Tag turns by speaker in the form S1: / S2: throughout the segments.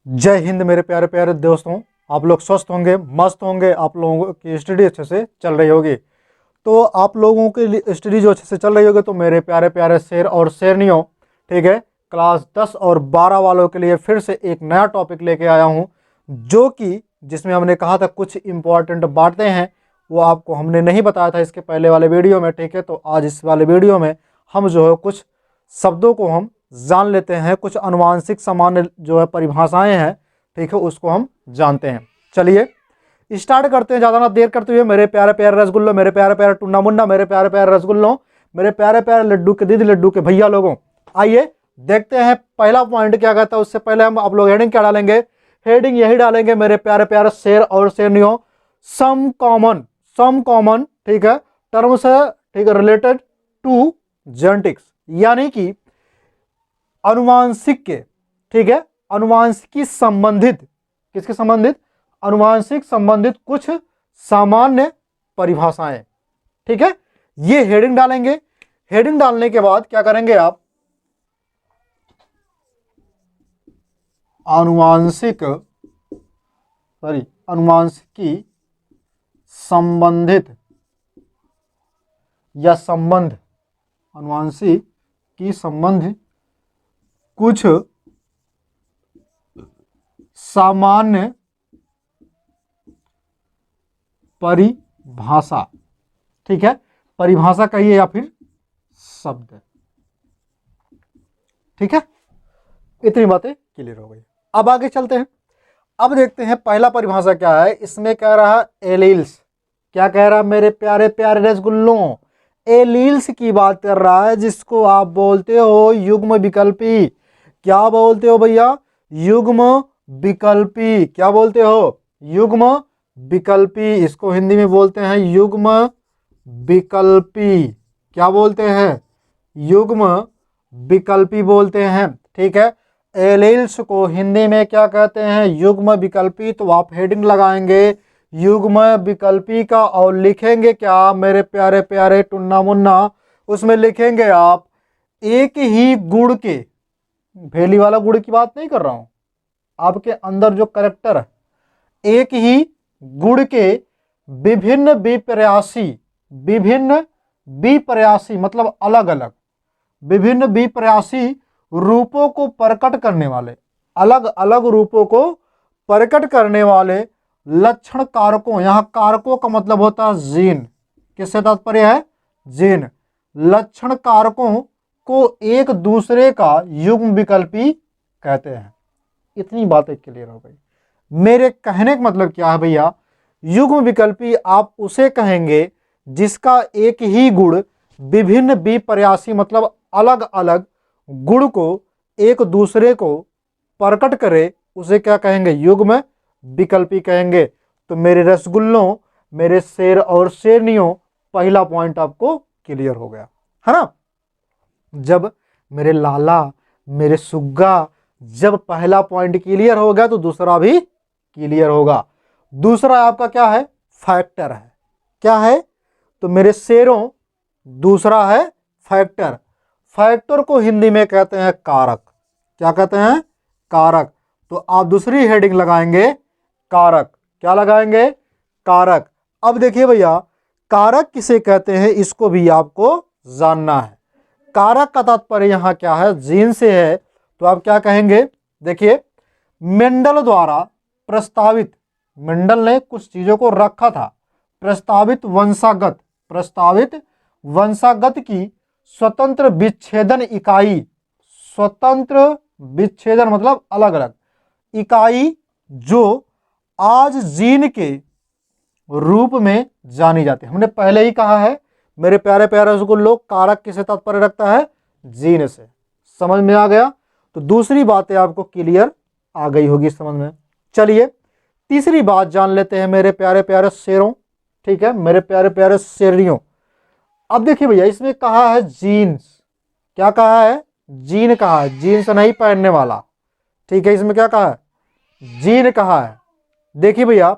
S1: जय हिंद मेरे प्यारे प्यारे दोस्तों। आप लोग स्वस्थ होंगे, मस्त होंगे, आप लोगों की स्टडी अच्छे से चल रही होगी। तो आप लोगों की स्टडी जो अच्छे से चल रही होगी तो मेरे प्यारे प्यारे शेर और शेरनियों, ठीक है, क्लास 10 और 12 वालों के लिए फिर से एक नया टॉपिक लेके आया हूँ, जो कि जिसमें हमने कहा था कुछ इंपॉर्टेंट बातें हैं, वो आपको हमने नहीं बताया था इसके पहले वाले वीडियो में, ठीक है। तो आज इस वाले वीडियो में हम जो है कुछ शब्दों को हम जान लेते हैं, कुछ अनुवांशिक सामान्य जो है परिभाषाएं हैं, ठीक है, उसको हम जानते हैं। चलिए स्टार्ट करते हैं, ज़्यादा ना देर करते हुए। मेरे प्यारे प्यारे रसगुल्लो, मेरे प्यारे प्यारे टुन्ना मुन्ना, मेरे प्यारे प्यारे रसगुल्लो, मेरे प्यारे प्यारे लड्डू के दीदी, लड्डू के भैया लोगों, आइए देखते हैं पहला पॉइंट क्या कहता है। उससे पहले हम आप लोग हेडिंग क्या डालेंगे? हेडिंग यही डालेंगे मेरे प्यारे प्यारे शेर और शेरनियों, सम कॉमन, ठीक है, टर्म्स है, ठीक है, रिलेटेड टू जेनेटिक्स, यानी कि अनुवांशिक के, ठीक है, अनुवांशिकी संबंधित, किसके संबंधित? अनुवांशिक संबंधित कुछ सामान्य परिभाषाएं, ठीक है। ये हेडिंग डालेंगे। हेडिंग डालने के बाद क्या करेंगे आप? अनुवांशिकी संबंधित या संबंध, अनुवांशिकी संबंध कुछ सामान्य परिभाषा, ठीक है, परिभाषा कहिए या फिर शब्द, ठीक है। इतनी बातें क्लियर हो गई। अब आगे चलते हैं। अब देखते हैं पहला परिभाषा क्या है। इसमें कह रहा है एलील्स। क्या कह रहा है मेरे प्यारे प्यारे रसगुल्लों? एलील्स की बात कर रहा है, जिसको आप बोलते हो युग्म विकल्पी। क्या बोलते हो भैया? युग्म विकल्पी। क्या बोलते हो? युग्म विकल्पी। इसको हिंदी में बोलते हैं युग्म विकल्पी। क्या बोलते हैं? युग्म विकल्पी बोलते हैं, ठीक है। एलील्स को हिंदी में क्या कहते हैं? युग्म विकल्पी। तो आप हेडिंग लगाएंगे युग्म विकल्पी का और लिखेंगे क्या मेरे प्यारे प्यारे टुन्ना मुन्ना? उसमें लिखेंगे आप एक ही गुण के, भेली वाला गुण की बात नहीं कर रहा हूं, आपके अंदर जो कैरेक्टर है, एक ही गुण के विभिन्न विप्रयासी मतलब अलग अलग, विभिन्न विप्रयासी रूपों को प्रकट करने वाले, अलग अलग रूपों को प्रकट करने वाले लक्षण कारकों, यहां कारकों का मतलब होता है जीन। किससे तात्पर्य है? जीन। लक्षण कारकों को एक दूसरे का युग्म विकल्पी कहते हैं। इतनी बातें क्लियर हो गई। मेरे कहने का मतलब क्या है भैया? युग्म विकल्पी आप उसे कहेंगे जिसका एक ही गुण विभिन्न विपर्यासी मतलब अलग अलग गुण को एक दूसरे को प्रकट करे, उसे क्या कहेंगे? युग्म विकल्पी कहेंगे। तो मेरे रसगुल्लों, मेरे शेर और शेरनियों, पहला पॉइंट आपको क्लियर हो गया है ना। जब मेरे लाला, मेरे सुग्गा, जब पहला पॉइंट क्लियर हो गया तो दूसरा भी क्लियर होगा। दूसरा आपका क्या है? फैक्टर है। क्या है? तो मेरे शेरों, दूसरा है फैक्टर। फैक्टर को हिंदी में कहते हैं कारक। क्या कहते हैं? कारक। तो आप दूसरी हेडिंग लगाएंगे कारक। क्या लगाएंगे? कारक। अब देखिए भैया, कारक किसे कहते हैं इसको भी आपको जानना है। कारक का तात्पर्य यहां क्या है? जीन से है। तो आप क्या कहेंगे? देखिए, मेंडल द्वारा प्रस्तावित, मेंडल ने कुछ चीजों को रखा था, प्रस्तावित वंशागत की स्वतंत्र विच्छेदन इकाई, स्वतंत्र विच्छेदन मतलब अलग अलग इकाई, जो आज जीन के रूप में जानी जाती है। हमने पहले ही कहा है मेरे प्यारे प्यारे रसगुल्लो, कारक किसे तात्पर्य रखता है? जीन से। समझ में आ गया? तो दूसरी बातें आपको क्लियर आ गई होगी समझ में। चलिए तीसरी बात जान लेते हैं मेरे प्यारे प्यारे शेरों, ठीक है, मेरे प्यारे प्यारे शेरनियों। अब देखिए भैया, इसमें कहा है जीन्स। क्या कहा है? जीन कहा है, जीन्स नहीं पहनने वाला, ठीक है। इसमें क्या कहा है? जीन कहा है। देखिए भैया,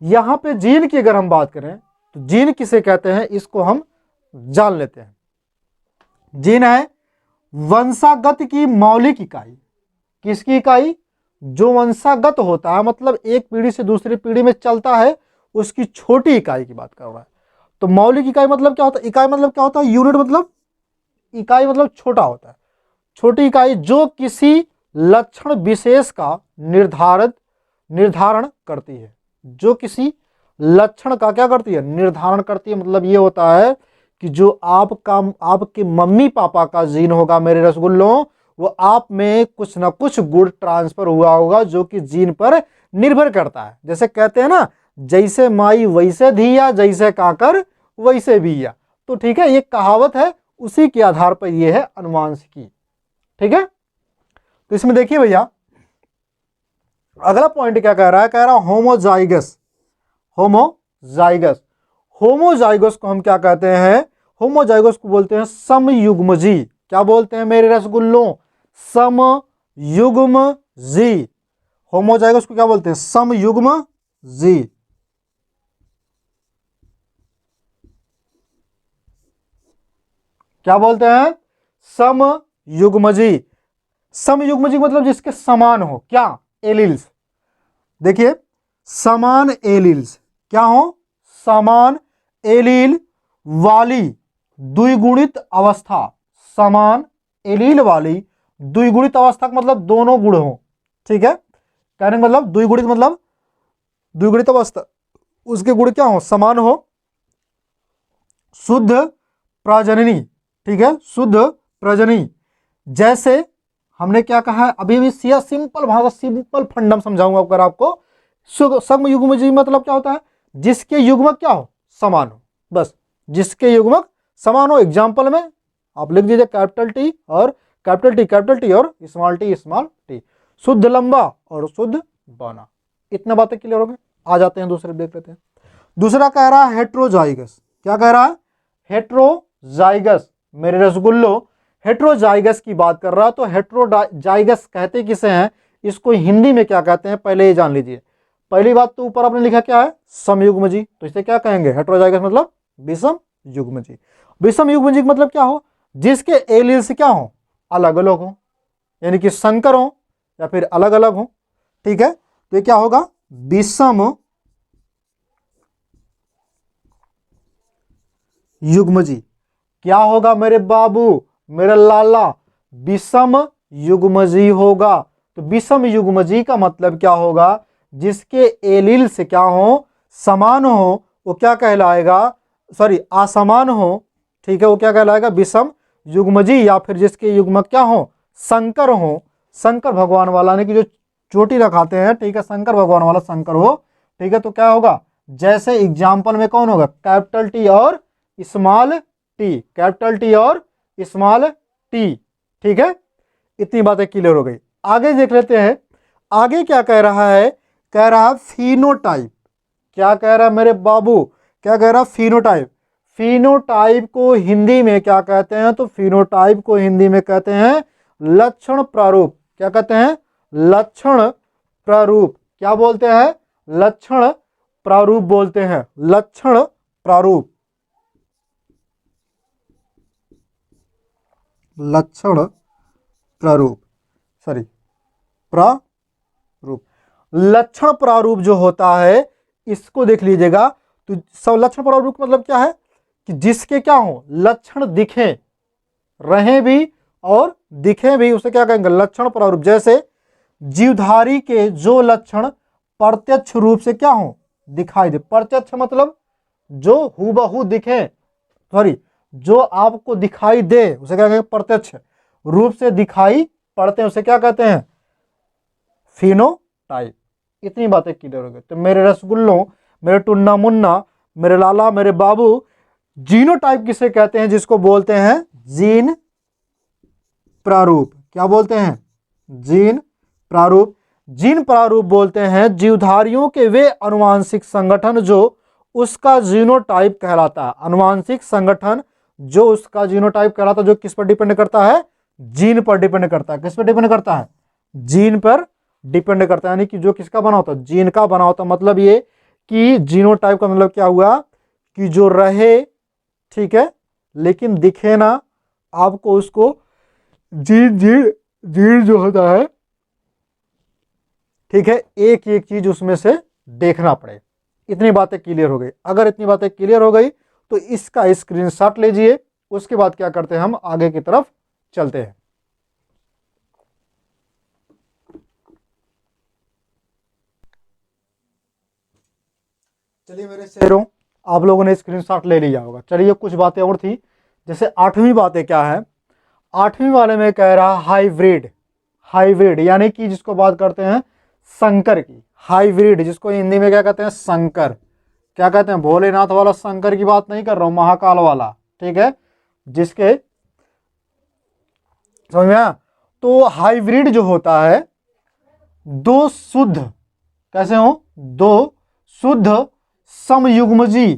S1: यहां पे जीन की अगर हम बात करें तो जीन किसे कहते हैं इसको हम जान लेते हैं। जीन है वंशागत की मौलिक इकाई। किसकी इकाई? जो वंशागत होता है, मतलब एक पीढ़ी से दूसरी पीढ़ी में चलता है, उसकी छोटी इकाई की बात कर रहा है। तो मौलिक इकाई मतलब क्या होता है, इकाई मतलब क्या होता है, यूनिट मतलब इकाई मतलब छोटा होता है, छोटी इकाई जो किसी लक्षण विशेष का निर्धारण करती है, जो किसी लक्षण का क्या करती है, निर्धारण करती है। मतलब ये होता है कि जो आपके मम्मी पापा का जीन होगा मेरे रसगुल्लों, वो आप में कुछ ना कुछ गुण ट्रांसफर हुआ होगा जो कि जीन पर निर्भर करता है। जैसे कहते हैं ना, जैसे माई वैसे धिया, जैसे काकर वैसे बिया। तो ठीक है, ये कहावत है, उसी के आधार पर ये है अनुवांशिकी। ठीक है, तो इसमें देखिए भैया अगला पॉइंट क्या कह रहा है, कह रहा है होमोजाइगस। होमोजाइगस, होमोजाइगस को हम क्या कहते हैं, होमोजाइगस को बोलते हैं समयुग्मजी। क्या बोलते हैं मेरे रसगुल्लों, समयुग्मजी। होमोजाइगस को क्या बोलते हैं, समयुग्मजी। क्या बोलते हैं, समयुग्मजी। समयुग्मजी मतलब जिसके समान हो, क्या, एलिल्स। देखिए समान एलिल्स क्या हो, समान एलील वाली द्विगुणित अवस्था, समान एलील वाली द्विगुणित अवस्था का मतलब दोनों गुण हो। ठीक है, कहने का मतलब द्विगुणित अवस्था, उसके गुण क्या हो, समान हो, शुद्ध प्रजननी। ठीक है, शुद्ध प्रजननी। जैसे हमने क्या कहा है अभी भी, सिंपल भाषा, सिंपल फंडम समझाऊंगा अगर आपको। समयुग्मजी मतलब क्या होता है, जिसके युग्मक क्या हो, समान हो, बस जिसके युग्मक समान हो। एग्जाम्पल में आप लिख दीजिए कैपिटल टी और स्मॉल टी, शुद्ध लंबा और शुद्ध बौना। इतना बातें क्लियर हो गए। आ जाते हैं दूसरे, देख लेते हैं। दूसरा कह रहा है हेट्रोजाइगस। क्या कह रहा है, हेट्रोजाइगस। मेरे रसगुल्लो हेट्रोजाइगस की बात कर रहा है। तो हेट्रोजाइगस कहते किसे हैं, इसको हिंदी में क्या कहते हैं पहले ये जान लीजिए। पहली बात तो ऊपर आपने लिखा क्या है, समयुग्मजी, तो इसे क्या कहेंगे, हेट्रोजाइगस मतलब विषम युग्मजी। विषम युग्मजी मतलब क्या हो, जिसके एलील्स क्या हो, अलग अलग हो, यानी कि संकर हो या फिर अलग अलग हो। ठीक है, तो ये क्या होगा, विषम युग्मजी। क्या होगा मेरे बाबू, मेरे लाला, विषम युग्मजी होगा। तो विषम युग्मजी का मतलब क्या होगा, जिसके एलील से क्या हो, समान हो, वो क्या कहलाएगा, सॉरी असमान हो। ठीक है, वो क्या कहलाएगा, विषम युग्मजी। या फिर जिसके युग्मक क्या हो, संकर हो, शंकर भगवान वाला, यानी कि जो चोटी रखाते हैं, ठीक है, शंकर भगवान वाला शंकर हो। ठीक है, तो क्या होगा, जैसे एग्जाम्पल में कौन होगा, कैपिटल टी और स्मॉल टी, कैपिटल टी और स्मॉल टी। ठीक है, इतनी बातें क्लियर हो गई। आगे देख लेते हैं, आगे क्या कह रहा है, कह रहा है फिनोटाइप। क्या कह रहा है मेरे बाबू, क्या कह रहा है, फिनोटाइप। फिनोटाइप को हिंदी में क्या कहते हैं, तो फिनोटाइप को हिंदी में कहते हैं लक्षण प्रारूप। क्या कहते हैं, लक्षण प्रारूप। क्या बोलते हैं, लक्षण प्रारूप बोलते हैं, लक्षण प्रारूप, लक्षण प्रारूप, सॉरी प्रारूप। लक्षण प्रारूप जो होता है, इसको देख लीजिएगा। तो सब लक्षण प्रारूप मतलब क्या है, कि जिसके क्या हो, लक्षण दिखे, रहे भी और दिखे भी, उसे क्या कहेंगे, लक्षण प्रारूप। जैसे जीवधारी के जो लक्षण प्रत्यक्ष रूप से क्या हो, दिखाई दे। प्रत्यक्ष मतलब जो हूबहू दिखे, सॉरी जो आपको दिखाई दे, उसे क्या कहेंगे, प्रत्यक्ष रूप से दिखाई पड़ते हैं, उसे क्या कहते हैं, फिनोटाइप। इतनी बातें क्लियर हो गई। तो मेरे रसगुल्लों, मेरे टुन्ना मुन्ना, मेरे लाला, मेरे बाबू, जीनोटाइप किसे कहते हैं, जिसको बोलते हैं जीन प्रारूप। क्या बोलते हैं, जीन प्रारूप। जीन प्रारूप बोलते हैं जीवधारियों के वे अनुवांशिक संगठन जो उसका जीनोटाइप कहलाता है। अनुवांशिक संगठन जो उसका जीनोटाइप कहलाता है, जो किस पर डिपेंड करता है, जीन पर डिपेंड करता है। किस पर डिपेंड करता है, जीन पर डिपेंड करता है। यानी कि जो किसका बना होता है, जीन का बना होता है। मतलब ये कि जीनोटाइप का मतलब क्या हुआ, कि जो रहे, ठीक है, लेकिन दिखे ना आपको, उसको जीन जीन जीन जो होता है, ठीक है, एक एक चीज उसमें से देखना पड़े। इतनी बातें क्लियर हो गई। अगर इतनी बातें क्लियर हो गई तो इसका स्क्रीनशॉट लीजिए। उसके बाद क्या करते हैं, हम आगे की तरफ चलते हैं। चलिए मेरे शेरों, आप लोगों ने स्क्रीनशॉट ले लिया होगा। चलिए कुछ बातें और थी, जैसे 8वीं बातें क्या है, 8वीं वाले में कह रहा हाइब्रिड। हाइब्रिड यानी कि जिसको बात करते हैं संकर की, हाइब्रिड जिसको हिंदी में क्या कहते हैं, संकर। क्या कहते हैं, भोलेनाथ वाला शंकर की बात नहीं कर रहा हूं, महाकाल वाला, ठीक है, जिसके, समझ में आया। तो हाइब्रिड जो होता है, दो शुद्ध, कैसे हो, दो शुद्ध समयुग्मजी,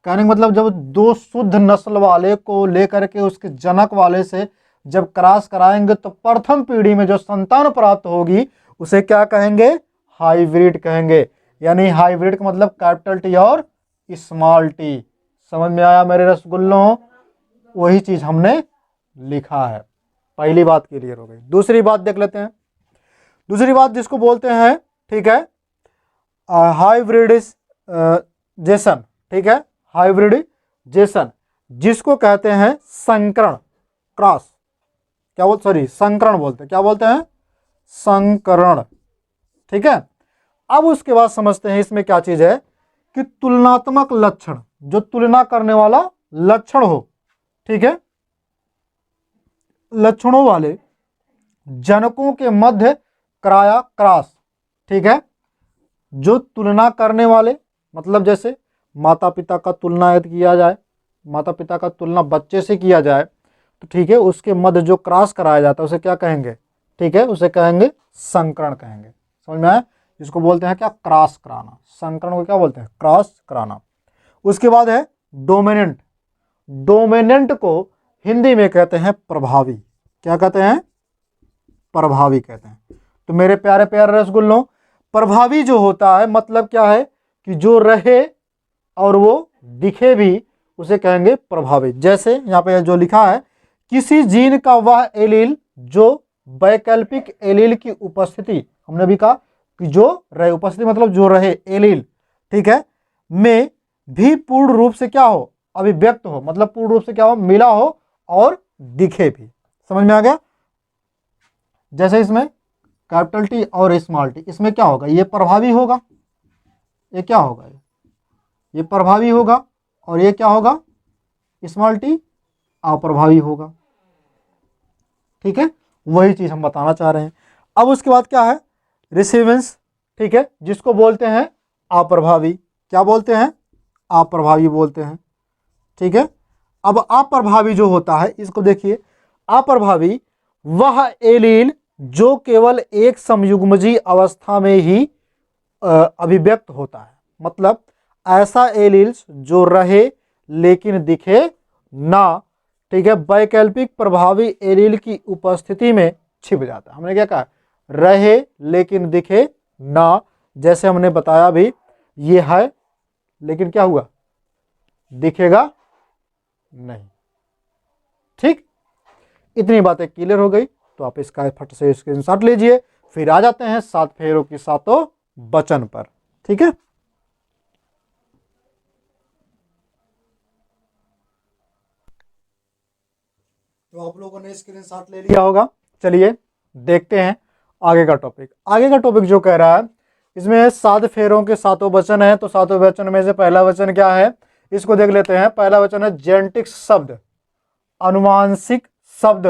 S1: कहने का मतलब जब दो शुद्ध नस्ल वाले को लेकर के उसके जनक वाले से जब क्रॉस कराएंगे तो प्रथम पीढ़ी में जो संतान प्राप्त होगी उसे क्या कहेंगे, हाइब्रिड कहेंगे। यानी हाइब्रिड का मतलब कैपिटल टी और स्मॉल टी। समझ में आया मेरे रसगुल्लों, वही चीज हमने लिखा है। पहली बात क्लियर हो गई। दूसरी बात देख लेते हैं। दूसरी बात जिसको बोलते हैं, ठीक है, हाइब्रिडिजेशन, ठीक है, हाइब्रिडिजेशन जिसको कहते हैं संकरण, क्रॉस, क्या बोलते, सॉरी संकरण बोलते हैं, क्या बोलते हैं, संकरण, ठीक है। अब उसके बाद समझते हैं इसमें क्या चीज है कि तुलनात्मक लक्षण, जो तुलना करने वाला लक्षण हो, ठीक है, लक्षणों वाले जनकों के मध्य कराया क्रॉस, ठीक है, जो तुलना करने वाले, मतलब जैसे माता पिता का तुलना यदि किया जाए, माता पिता का तुलना बच्चे से किया जाए तो ठीक है, उसके मध्य जो क्रॉस कराया जाता है उसे क्या कहेंगे, ठीक है, उसे कहेंगे संकरण कहेंगे। समझ में आया, जिसको बोलते हैं क्या, क्रॉस कराना। संकरण को क्या बोलते हैं, क्रॉस कराना। उसके बाद है डोमिनेंट। डोमिनेंट को हिंदी में कहते हैं प्रभावी। क्या कहते हैं, प्रभावी कहते हैं। तो मेरे प्यारे प्यारे रसगुल्लों, प्रभावी जो होता है मतलब क्या है कि जो रहे और वो दिखे भी, उसे कहेंगे प्रभावी। जैसे यहाँ पे जो लिखा है, किसी जीन का वह एलील जो वैकल्पिक एलील की उपस्थिति, हमने भी कहा कि जो रहे, उपस्थिति मतलब जो रहे, एलील, ठीक है, में भी पूर्ण रूप से क्या हो, अभिव्यक्त हो, मतलब पूर्ण रूप से क्या हो, मिला हो और दिखे भी। समझ में आ गया। जैसे इसमें कैपिटल टी और स्मॉल टी, इसमें क्या होगा, ये प्रभावी होगा, ये क्या होगा, ये प्रभावी होगा, और ये क्या होगा, स्मॉल टी अप्रभावी होगा, ठीक है। वही चीज हम बताना चाह रहे हैं। अब उसके बाद क्या है, रिसीवेंस, ठीक है, जिसको बोलते हैं अप्रभावी। क्या बोलते हैं, अप्रभावी बोलते हैं, ठीक है। अब अप्रभावी जो होता है, इसको देखिए, अप्रभावी वह एलील जो केवल एक समयुग्मजी अवस्था में ही अभिव्यक्त होता है, मतलब ऐसा एलील्स जो रहे लेकिन दिखे ना, ठीक है, वैकल्पिक प्रभावी एलील की उपस्थिति में छिप जाता है। हमने क्या कहा, रहे लेकिन दिखे ना, जैसे हमने बताया भी, ये है लेकिन क्या हुआ, दिखेगा नहीं, ठीक। इतनी बातें क्लियर हो गई तो आप इसका फट से स्क्रीनशॉट लीजिए। फिर आ जाते हैं 7 फेरों की सातों वचन पर, ठीक है। तो आप लोगों ने स्क्रीनशॉट ले लिया होगा। चलिए देखते हैं आगे का टॉपिक। आगे का टॉपिक जो कह रहा है, इसमें 7 फेरों के सातों वचन है। तो सातों वचन में से पहला वचन क्या है, इसको देख लेते हैं। पहला वचन है जेनेटिक्स शब्द, अनुवांशिक शब्द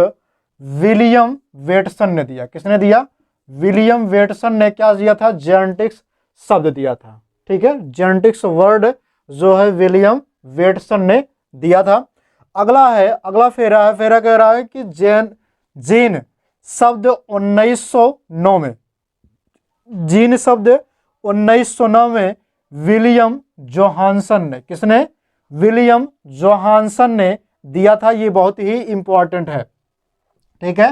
S1: विलियम वेटसन ने दिया। किसने दिया, विलियम वेटसन ने क्या दिया था, जेनेटिक्स शब्द दिया था, ठीक है। जेनेटिक्स वर्ड जो है विलियम वेटसन ने दिया था। अगला है, अगला फेरा है, फेरा कह रहा है कि जीन शब्द 1909 में, जीन शब्द 1909 में विलियम जोहानसन ने, किसने, विलियम जोहानसन ने दिया था। ये बहुत ही इंपॉर्टेंट है, ठीक है,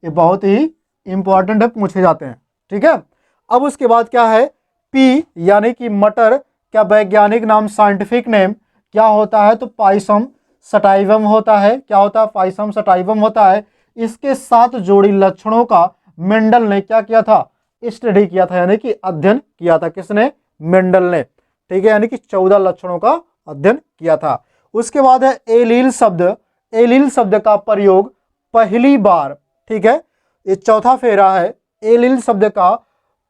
S1: ये बहुत ही इंपॉर्टेंट है, पूछे जाते हैं, ठीक है। अब उसके बाद क्या है, पी यानी कि मटर, क्या वैज्ञानिक नाम, साइंटिफिक नेम क्या होता है, तो पाइसम सटाइवम होता है। क्या होता है, पाइसम सटाइवम होता है। इसके 7 जोड़ी लक्षणों का मेंडल ने क्या किया था, स्टडी किया था, यानी कि अध्ययन किया था। किसने? मेंडल ने। ठीक है, यानी कि 14 लक्षणों का अध्ययन किया था। उसके बाद है एलील शब्द। एलील शब्द का प्रयोग पहली बार, ठीक है, ये चौथा फेरा है। एलील शब्द का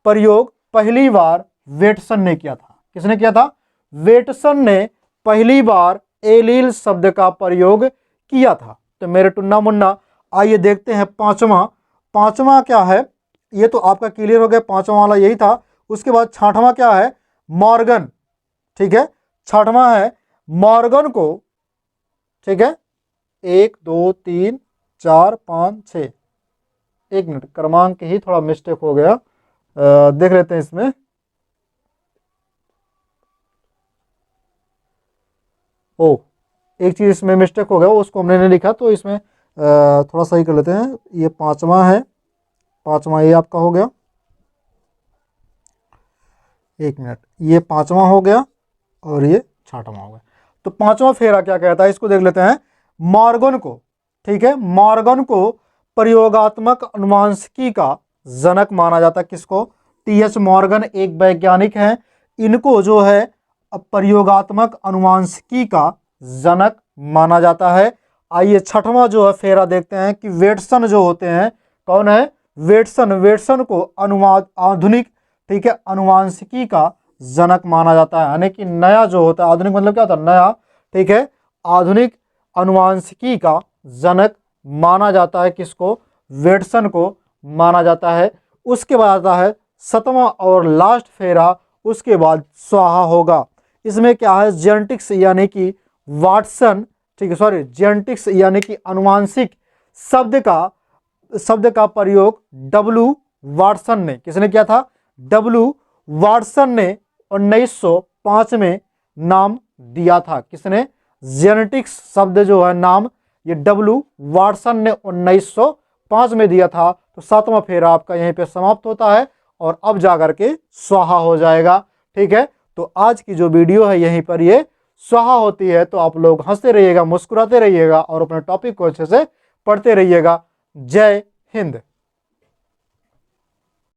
S1: प्रयोग पहली बार वेटसन ने किया था। किसने किया था? वेटसन ने पहली बार एलील शब्द का प्रयोग किया था। तो मेरे टुन्ना मुन्ना, आइए देखते हैं पांचवा। पांचवा क्या है? ये तो आपका क्लियर हो गया, पांचवा वाला यही था। उसके बाद छठवां क्या है? मॉर्गन। ठीक है, छठवां है मॉर्गन को। ठीक है, 1 2 3 4 5 6, 1 मिनट, क्रमांक ही थोड़ा मिस्टेक हो गया, देख लेते हैं इसमें। ओ, एक चीज इसमें मिस्टेक हो गया, उसको हमने नहीं लिखा, तो इसमें थोड़ा सही कर लेते हैं। ये पांचवा है, पांचवा ये आपका हो गया। 1 मिनट, ये पांचवा हो गया और ये छठवां हो गया। तो पांचवा फेरा क्या कहता है, इसको देख लेते हैं। मॉर्गन को, ठीक है, मॉर्गन को प्रयोगात्मक अनुवांशिकी का जनक माना जाता है। किसको? टी.एच. मॉर्गन एक वैज्ञानिक हैं, इनको जो है प्रयोगात्मक अनुवांशिकी का जनक माना जाता है। आइए छठवां जो है फेरा देखते हैं कि वेटसन जो होते हैं, कौन है? वेटसन। वेटसन को अनुवाद आधुनिक, ठीक है, अनुवांशिकी का जनक माना जाता है। यानी कि नया जो होता है, आधुनिक मतलब क्या होता है? नया। ठीक है, आधुनिक अनुवांशिकी का जनक माना जाता है। किसको? वेटसन को माना जाता है। उसके बाद आता है सातवां और लास्ट फेरा, उसके बाद स्वाहा होगा। इसमें क्या है? जेनेटिक्स यानी कि वाटसन, ठीक है, सॉरी, जेनेटिक्स यानी कि अनुवांशिक शब्द का प्रयोग डब्ल्यू वाटसन ने, किसने किया था? डब्ल्यू वाटसन ने 1905 में नाम दिया था। किसने? जेनेटिक्स शब्द जो है नाम, ये डब्ल्यू वाटसन ने 1905 में दिया था। तो सातवां फेरा आपका यहीं पे समाप्त होता है और अब जाकर के स्वाहा हो जाएगा। ठीक है, तो आज की जो वीडियो है यहीं पर ये स्वाहा होती है। तो आप लोग हंसते रहिएगा, मुस्कुराते रहिएगा और अपने टॉपिक को अच्छे से पढ़ते रहिएगा। जय हिंद।